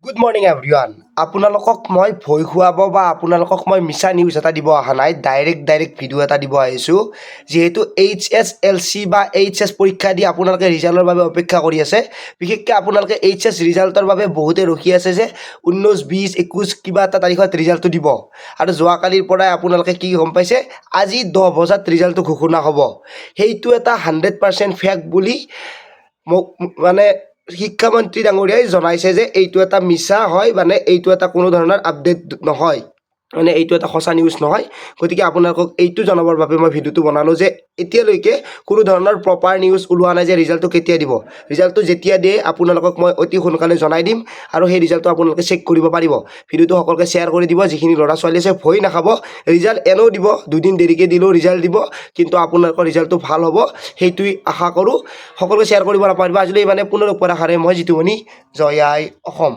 Good morning everyone. আপোনালোকক মই ভয় খুৱাব বা আপোনালোকক মই মিছা নিউজ এটা দিব অহা নাই, ডাইৰেক্ট ভিডিঅ' এটা দিব আহিছোঁ। যিহেতু HSLC বা HS পৰীক্ষা দি আপোনালোকে ৰিজাল্টৰ বাবে অপেক্ষা কৰি আছে। বিশেষকৈ আপোনালোকে HS ৰিজাল্টৰ বাবে বহুতে ৰখি আছে যে 19, 20, 21 কিবা এটা তাৰিখত ৰিজাল্টটো দিব। আৰু যোৱাকালিৰ পৰাই আপোনালোকে কি গম পাইছে, আজি 10 বজাত ৰিজাল্টটো ঘোষণা হ'ব। সেইটো এটা 100% ফেক বুলি মোক শিক্ষামন্ত্ৰী ডাঙৰীয়াই জনাইছে যে এইটো এটা মিছা হয়, এইটো এটা কোনো ধৰণৰ আপডেট নহয়, এইটো এটা সঁচা নিউজ নহয়। গতিকে আপোনালোকক এইটো জনাবৰ বাবে মই ভিডিঅ'টো বনালোঁ যে এতিয়ালৈকে কোনো ধৰণৰ প্ৰপাৰ নিউজ ওলোৱা নাই যে ৰিজাল্টটো কেতিয়া দিব। ৰিজাল্টটো যেতিয়া দিয়ে আপোনালোকক মই অতি সোনকালে জনাই দিম আৰু সেই ৰিজাল্টটো আপোনালোকে চেক কৰিব পাৰিব। ভিডিঅ'টো সকলোকে শ্বেয়াৰ কৰি দিব। যিখিনি ল'ৰা ছোৱালী আছে ভয় নাখাব, ৰিজাল্ট এনেও দিব, দুদিন দেৰিকৈ দিলেও ৰিজাল্ট দিব, কিন্তু আপোনালোকৰ ৰিজাল্টটো ভাল হ'ব সেইটোৱেই আশা কৰোঁ। সকলোকে শ্বেয়াৰ কৰিব নাপাহৰিব। আজিলৈ পুনৰ লগ পোৱাৰ আশাৰে মই জিতুমণি। জয় আই অসম।